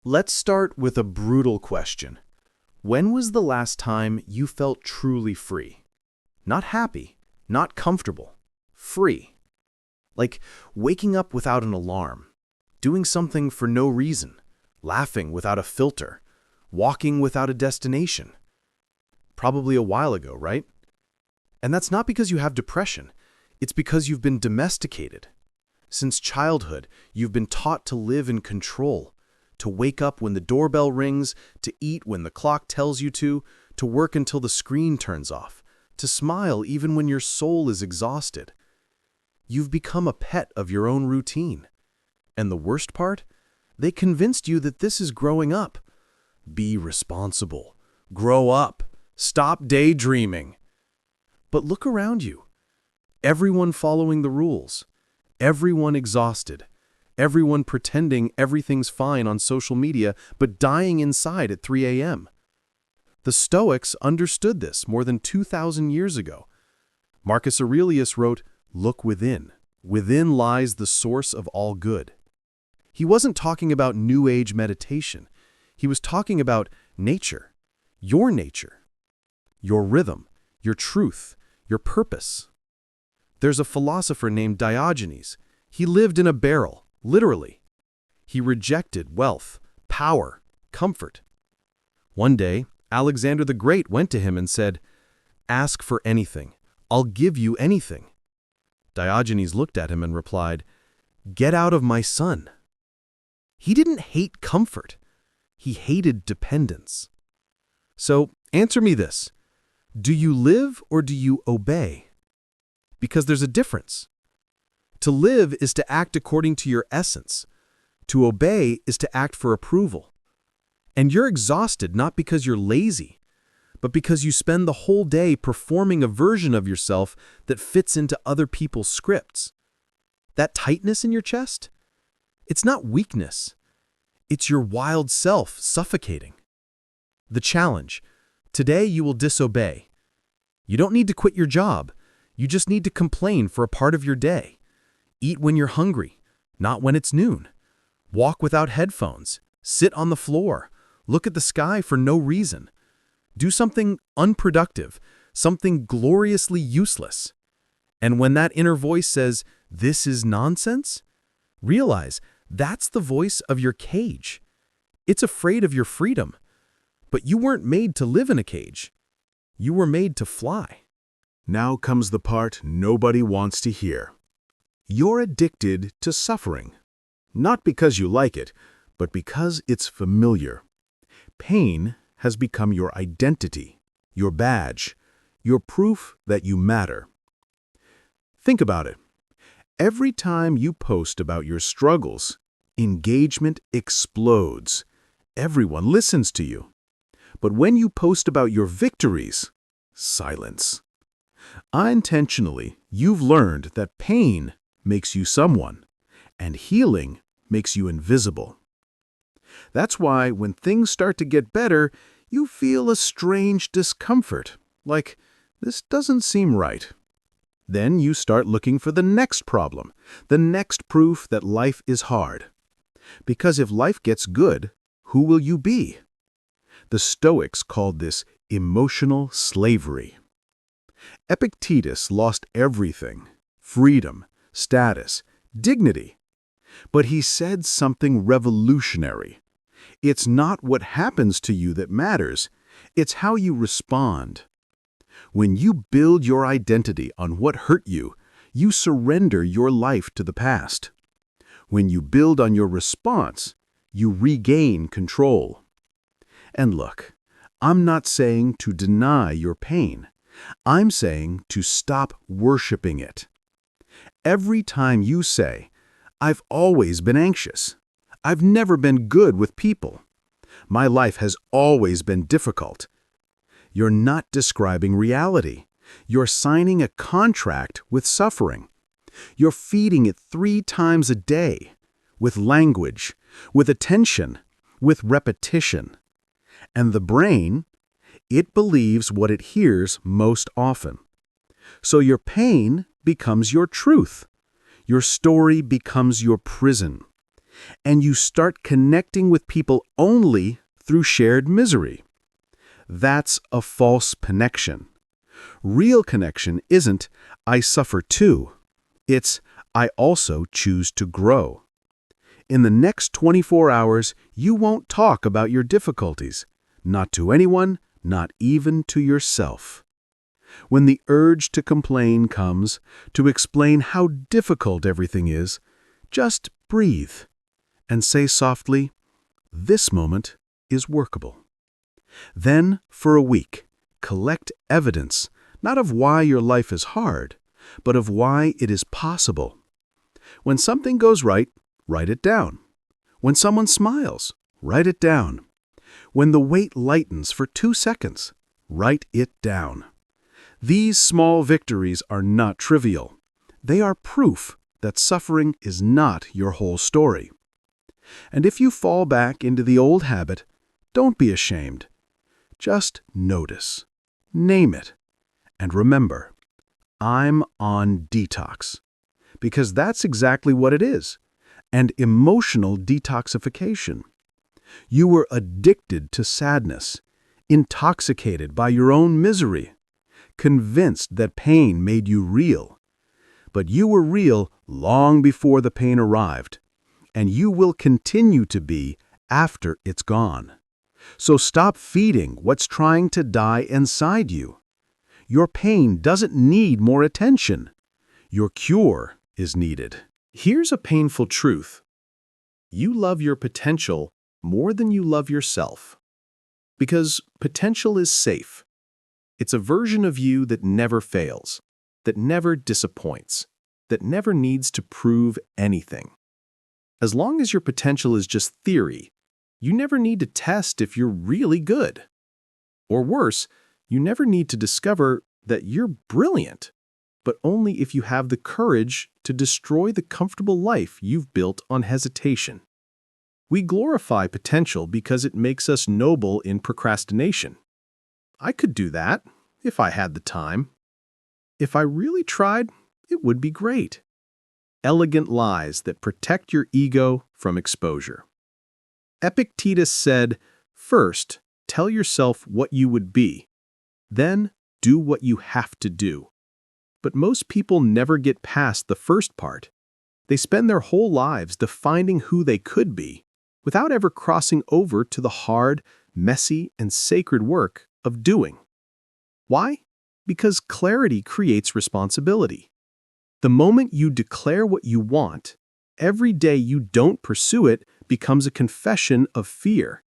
Let's start with a brutal question. When was the last time you felt truly free? Not happy, not comfortable, free. Like waking up without an alarm, doing something for no reason, laughing without a filter, walking without a destination. Probably a while ago, right? And that's not because you have depression. It's because you've been domesticated. Since childhood, you've been taught to live in control, to wake up when the doorbell rings, to eat when the clock tells you to work until the screen turns off, to smile even when your soul is exhausted. You've become a pet of your own routine. And the worst part? They convinced you that this is growing up. Be responsible. Grow up. Stop daydreaming. But look around you. Everyone following the rules. Everyone exhausted. Everyone pretending everything's fine on social media, but dying inside at 3 a.m. The Stoics understood this more than 2,000 years ago. Marcus Aurelius wrote, "Look within. Within lies the source of all good." He wasn't talking about New Age meditation. He was talking about nature, your rhythm, your truth, your purpose. There's a philosopher named Diogenes. He lived in a barrel, literally. He rejected wealth, power, comfort. One day, Alexander the Great went to him and said, "Ask for anything. I'll give you anything." Diogenes looked at him and replied, "Get out of my sun." He didn't hate comfort. He hated dependence. So, answer me this. Do you live or do you obey? Because there's a difference. To live is to act according to your essence. To obey is to act for approval. And you're exhausted not because you're lazy, but because you spend the whole day performing a version of yourself that fits into other people's scripts. That tightness in your chest? It's not weakness. It's your wild self suffocating. The challenge. Today you will disobey. You don't need to quit your job. You just need to complain for a part of your day. Eat when you're hungry, not when it's noon. Walk without headphones. Sit on the floor. Look at the sky for no reason. Do something unproductive, something gloriously useless. And when that inner voice says, "This is nonsense," realize that's the voice of your cage. It's afraid of your freedom. But you weren't made to live in a cage. You were made to fly. Now comes the part nobody wants to hear. You're addicted to suffering. Not because you like it, but because it's familiar. Pain has become your identity, your badge, your proof that you matter. Think about it. Every time you post about your struggles, engagement explodes. Everyone listens to you. But when you post about your victories, silence. Unintentionally, you've learned that pain makes you someone, and healing makes you invisible. That's why when things start to get better, you feel a strange discomfort, like this doesn't seem right. Then you start looking for the next problem, the next proof that life is hard. Because if life gets good, who will you be? The Stoics called this emotional slavery. Epictetus lost everything: freedom, status, dignity. But he said something revolutionary. It's not what happens to you that matters, it's how you respond. When you build your identity on what hurt you, you surrender your life to the past. When you build on your response, you regain control. And look, I'm not saying to deny your pain. I'm saying to stop worshiping it. Every time you say, "I've always been anxious. I've never been good with people. My life has always been difficult," you're not describing reality. You're signing a contract with suffering. You're feeding it 3 times a day, with language, with attention, with repetition. And the brain, it believes what it hears most often. So your pain becomes your truth. Your story becomes your prison. And you start connecting with people only through shared misery. That's a false connection. Real connection isn't, I suffer too. It's, I also choose to grow. In the next 24 hours, you won't talk about your difficulties. Not to anyone, not even to yourself. When the urge to complain comes, to explain how difficult everything is, just breathe and say softly, this moment is workable. Then, for a week, collect evidence, not of why your life is hard, but of why it is possible. When something goes right, write it down. When someone smiles, write it down. When the weight lightens for 2 seconds, write it down. These small victories are not trivial. They are proof that suffering is not your whole story. And if you fall back into the old habit, don't be ashamed. Just notice, name it, and remember, I'm on detox. Because that's exactly what it is, an emotional detoxification. You were addicted to sadness, intoxicated by your own misery, convinced that pain made you real. But you were real long before the pain arrived, and you will continue to be after it's gone. So stop feeding what's trying to die inside you. Your pain doesn't need more attention. Your cure is needed. Here's a painful truth. You love your potential more than you love yourself. Because potential is safe. It's a version of you that never fails, that never disappoints, that never needs to prove anything. As long as your potential is just theory, you never need to test if you're really good. Or worse, you never need to discover that you're brilliant, but only if you have the courage to destroy the comfortable life you've built on hesitation. We glorify potential because it makes us noble in procrastination. I could do that if I had the time. If I really tried, it would be great. Elegant lies that protect your ego from exposure. Epictetus said, first, tell yourself what you would be. Then, do what you have to do. But most people never get past the first part. They spend their whole lives defining who they could be, without ever crossing over to the hard, messy, and sacred work of doing. Why? Because clarity creates responsibility. The moment you declare what you want, every day you don't pursue it becomes a confession of fear.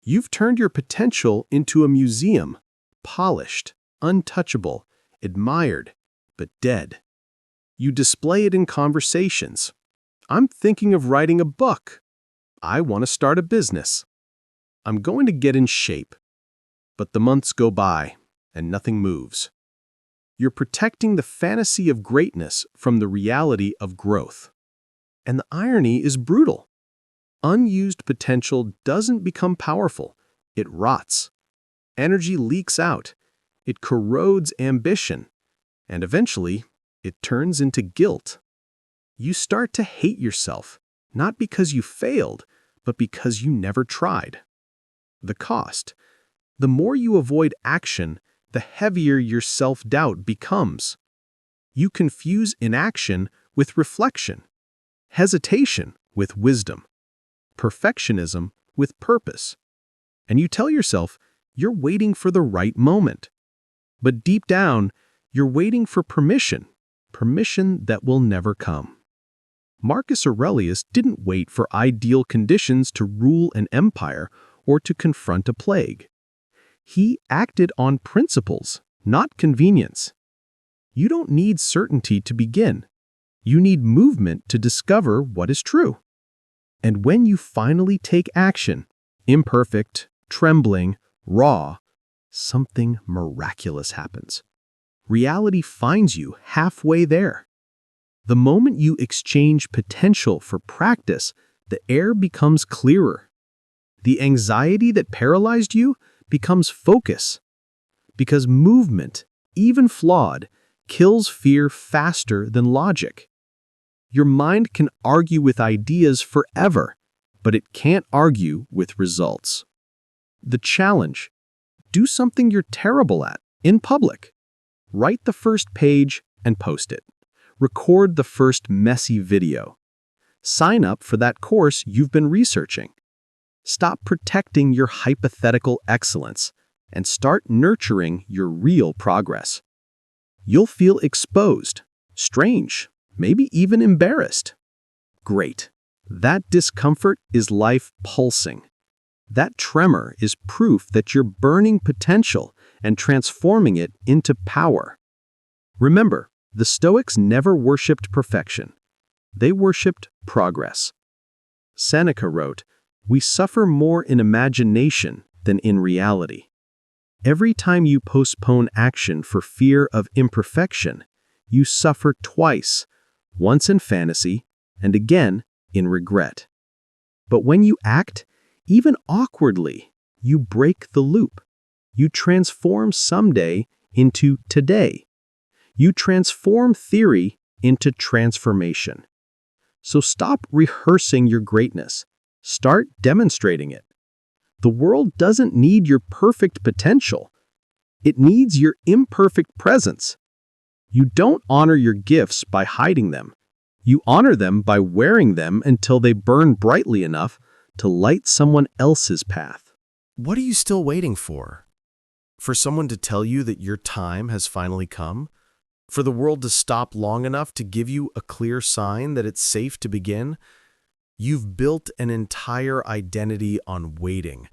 You've turned your potential into a museum, polished, untouchable, admired, but dead. You display it in conversations. I'm thinking of writing a book. I want to start a business. I'm going to get in shape. But the months go by, and nothing moves. You're protecting the fantasy of greatness from the reality of growth. And the irony is brutal. Unused potential doesn't become powerful. It rots. Energy leaks out. It corrodes ambition. And eventually, it turns into guilt. You start to hate yourself, not because you failed, but because you never tried. The cost. The more you avoid action, the heavier your self-doubt becomes. You confuse inaction with reflection, hesitation with wisdom, perfectionism with purpose. And you tell yourself you're waiting for the right moment. But deep down, you're waiting for permission that will never come. Marcus Aurelius didn't wait for ideal conditions to rule an empire or to confront a plague. He acted on principles, not convenience. You don't need certainty to begin. You need movement to discover what is true. And when you finally take action, imperfect, trembling, raw, something miraculous happens. Reality finds you halfway there. The moment you exchange potential for practice, the air becomes clearer. The anxiety that paralyzed you becomes focus. Because movement, even flawed, kills fear faster than logic. Your mind can argue with ideas forever, but it can't argue with results. The challenge: do something you're terrible at in public. Write the first page and post it. Record the first messy video. Sign up for that course you've been researching. Stop protecting your hypothetical excellence and start nurturing your real progress. You'll feel exposed, strange, maybe even embarrassed. Great. That discomfort is life pulsing. That tremor is proof that you're burning potential and transforming it into power. Remember, the Stoics never worshipped perfection. They worshipped progress. Seneca wrote, "We suffer more in imagination than in reality." Every time you postpone action for fear of imperfection, you suffer twice, once in fantasy and again in regret. But when you act, even awkwardly, you break the loop. You transform someday into today. You transform theory into transformation. So stop rehearsing your greatness. Start demonstrating it. The world doesn't need your perfect potential. It needs your imperfect presence. You don't honor your gifts by hiding them. You honor them by wearing them until they burn brightly enough to light someone else's path. What are you still waiting for? For someone to tell you that your time has finally come? For the world to stop long enough to give you a clear sign that it's safe to begin? You've built an entire identity on waiting.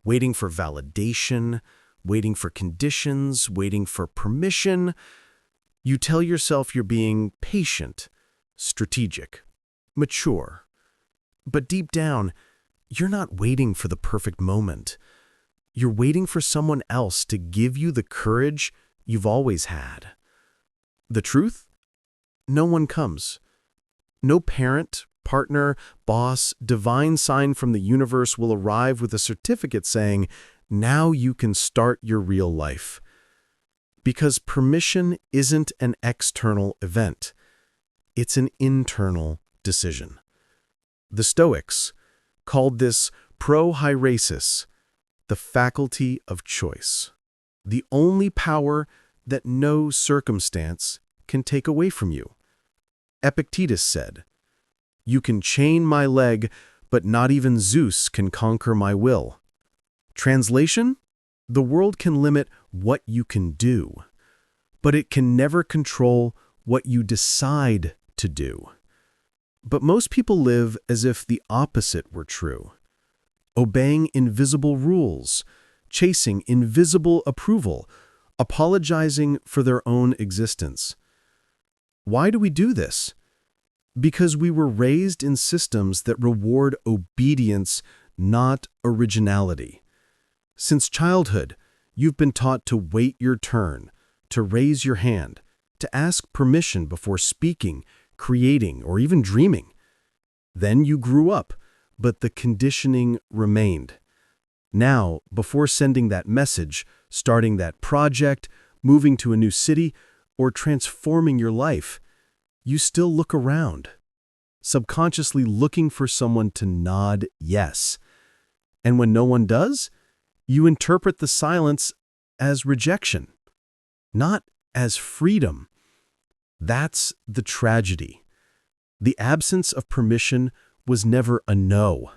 Waiting for validation, waiting for conditions, waiting for permission. You tell yourself you're being patient, strategic, mature. But deep down, you're not waiting for the perfect moment. You're waiting for someone else to give you the courage you've always had. The truth? No one comes. No parent, partner, boss, divine sign from the universe will arrive with a certificate saying, "Now you can start your real life." Because permission isn't an external event. It's an internal decision. The Stoics called this paralysis, the faculty of choice, the only power that no circumstance can take away from you. Epictetus said, "You can chain my leg, but not even Zeus can conquer my will." Translation: the world can limit what you can do, but it can never control what you decide to do. But most people live as if the opposite were true, obeying invisible rules, chasing invisible approval, apologizing for their own existence. Why do we do this? Because we were raised in systems that reward obedience, not originality. Since childhood, you've been taught to wait your turn, to raise your hand, to ask permission before speaking, creating, or even dreaming. Then you grew up, but the conditioning remained. Now, before sending that message, starting that project, moving to a new city, or transforming your life, you still look around, subconsciously looking for someone to nod yes. And when no one does, you interpret the silence as rejection, not as freedom. That's the tragedy. The absence of permission was never a no.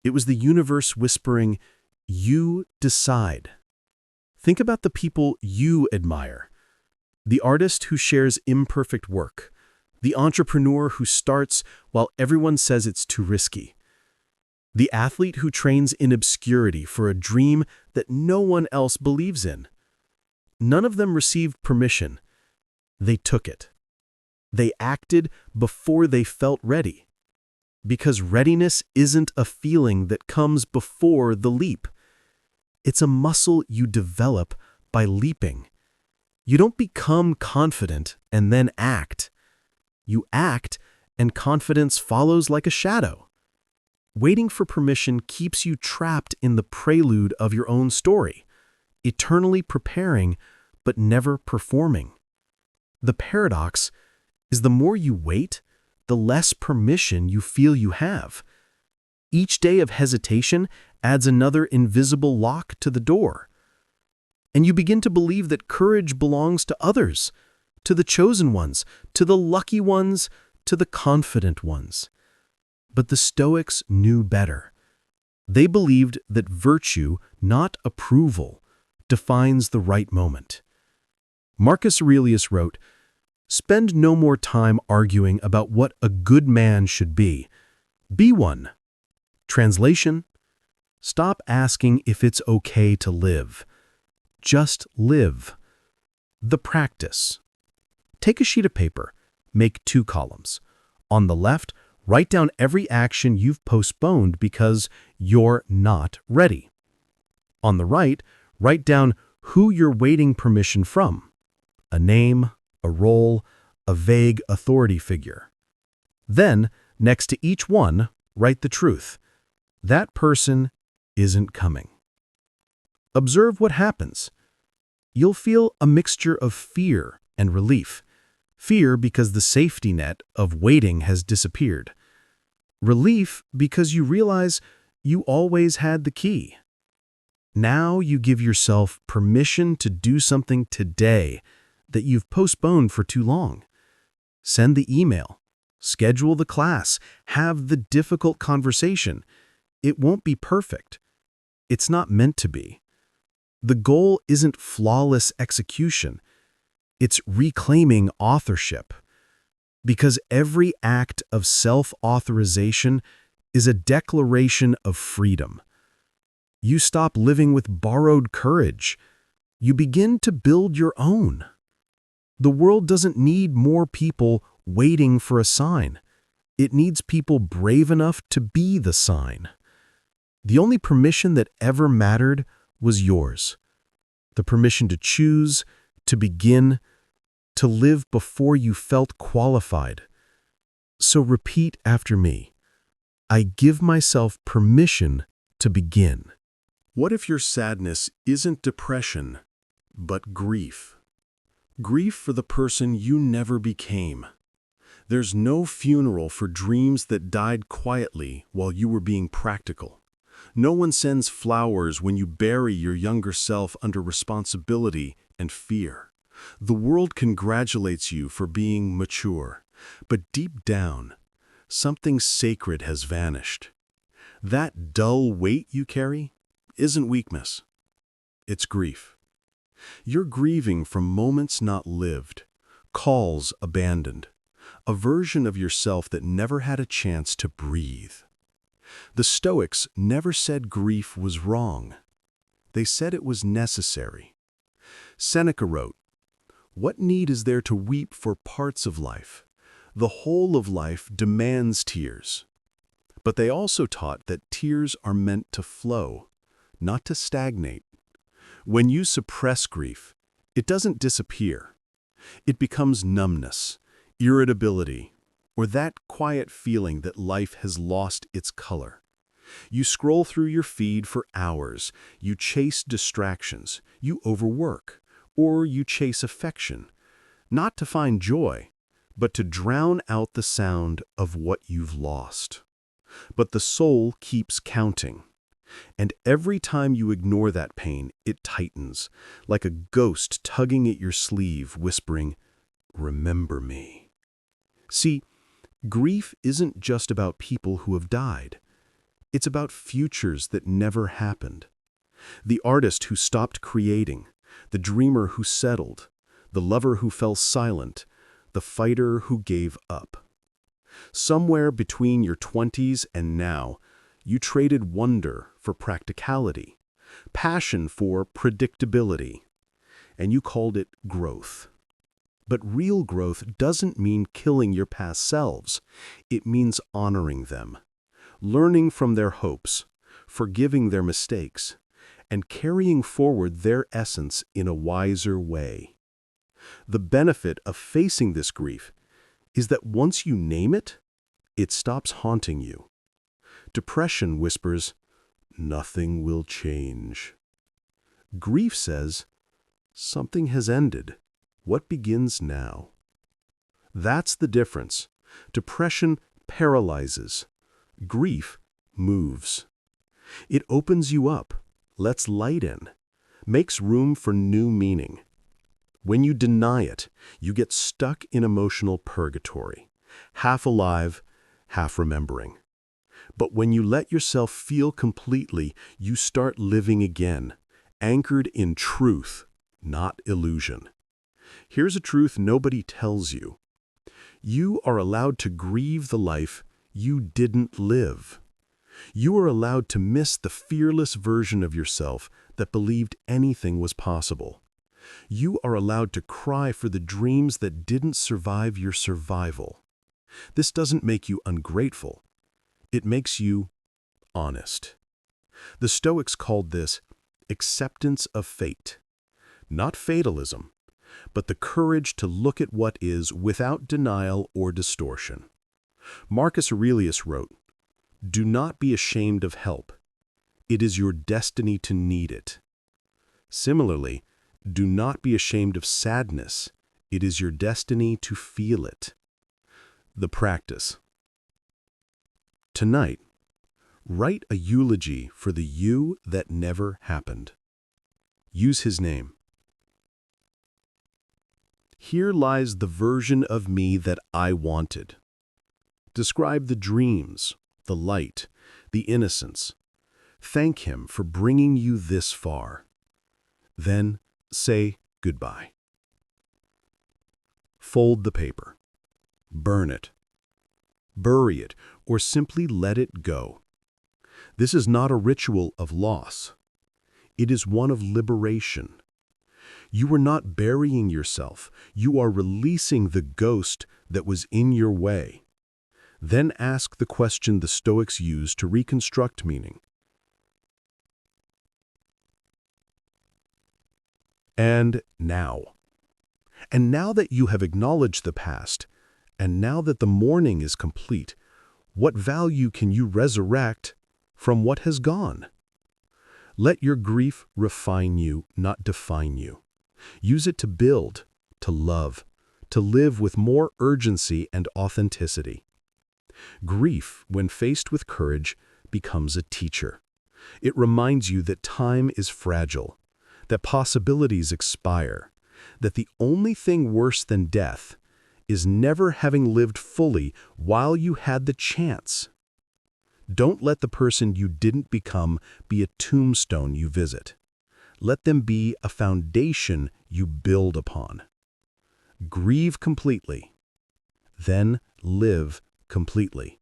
It was the universe whispering, "You decide." Think about the people you admire. The artist who shares imperfect work. The entrepreneur who starts while everyone says it's too risky. The athlete who trains in obscurity for a dream that no one else believes in. None of them received permission. They took it. They acted before they felt ready. Because readiness isn't a feeling that comes before the leap. It's a muscle you develop by leaping. You don't become confident and then act. You act, and confidence follows like a shadow. Waiting for permission keeps you trapped in the prelude of your own story, eternally preparing but never performing. The paradox is the more you wait, the less permission you feel you have. Each day of hesitation adds another invisible lock to the door. And you begin to believe that courage belongs to others, to the chosen ones, to the lucky ones, to the confident ones. But the Stoics knew better. They believed that virtue, not approval, defines the right moment. Marcus Aurelius wrote, "Spend no more time arguing about what a good man should be. Be one." Translation: stop asking if it's okay to live. Just live. The practice. Take a sheet of paper. Make 2 columns. On the left, write down every action you've postponed because you're not ready. On the right, write down who you're waiting permission from. A name, a role, a vague authority figure. Then, next to each one, write the truth. That person isn't coming. Observe what happens. You'll feel a mixture of fear and relief. Fear because the safety net of waiting has disappeared. Relief because you realize you always had the key. Now you give yourself permission to do something today that you've postponed for too long. Send the email. Schedule the class. Have the difficult conversation. It won't be perfect. It's not meant to be. The goal isn't flawless execution. It's reclaiming authorship. Because every act of self-authorization is a declaration of freedom. You stop living with borrowed courage. You begin to build your own. The world doesn't need more people waiting for a sign. It needs people brave enough to be the sign. The only permission that ever mattered was yours. The permission to choose, to begin, to live before you felt qualified. So repeat after me. I give myself permission to begin. What if your sadness isn't depression, but grief? Grief for the person you never became. There's no funeral for dreams that died quietly while you were being practical. No one sends flowers when you bury your younger self under responsibility and fear. The world congratulates you for being mature, but deep down, something sacred has vanished. That dull weight you carry isn't weakness. It's grief. You're grieving from moments not lived, calls abandoned, a version of yourself that never had a chance to breathe. The Stoics never said grief was wrong. They said it was necessary. Seneca wrote, "What need is there to weep for parts of life? The whole of life demands tears." But they also taught that tears are meant to flow, not to stagnate. When you suppress grief, it doesn't disappear. It becomes numbness, irritability, or that quiet feeling that life has lost its color. You scroll through your feed for hours, you chase distractions, you overwork, or you chase affection, not to find joy, but to drown out the sound of what you've lost. But the soul keeps counting. And every time you ignore that pain, it tightens, like a ghost tugging at your sleeve, whispering, "Remember me." See, grief isn't just about people who have died. It's about futures that never happened. The artist who stopped creating, the dreamer who settled, the lover who fell silent, the fighter who gave up. Somewhere between your 20s and now, you traded wonder for practicality, passion for predictability, and you called it growth. But real growth doesn't mean killing your past selves. It means honoring them, learning from their hopes, forgiving their mistakes, and carrying forward their essence in a wiser way. The benefit of facing this grief is that once you name it, it stops haunting you. Depression whispers, "Nothing will change." Grief says, "Something has ended. What begins now?" That's the difference. Depression paralyzes. Grief moves. It opens you up, lets light in, makes room for new meaning. When you deny it, you get stuck in emotional purgatory, half alive, half remembering. But when you let yourself feel completely, you start living again, anchored in truth, not illusion. Here's a truth nobody tells you. You are allowed to grieve the life you didn't live. You are allowed to miss the fearless version of yourself that believed anything was possible. You are allowed to cry for the dreams that didn't survive your survival. This doesn't make you ungrateful. It makes you honest. The Stoics called this acceptance of fate. Not fatalism, but the courage to look at what is without denial or distortion. Marcus Aurelius wrote, "Do not be ashamed of help. It is your destiny to need it." Similarly, do not be ashamed of sadness. It is your destiny to feel it. The practice. Tonight, write a eulogy for the you that never happened. Use his name. Here lies the version of me that I wanted. Describe the dreams, the light, the innocence. Thank him for bringing you this far. Then say goodbye. Fold the paper. Burn it. Bury it, or simply let it go. This is not a ritual of loss. It is one of liberation. You are not burying yourself. You are releasing the ghost that was in your way. Then ask the question the Stoics used to reconstruct meaning. And now? And now that you have acknowledged the past, and now that the mourning is complete, what value can you resurrect from what has gone? Let your grief refine you, not define you. Use it to build, to love, to live with more urgency and authenticity. Grief, when faced with courage, becomes a teacher. It reminds you that time is fragile, that possibilities expire, that the only thing worse than death is never having lived fully while you had the chance. Don't let the person you didn't become be a tombstone you visit. Let them be a foundation you build upon. Grieve completely, then live completely.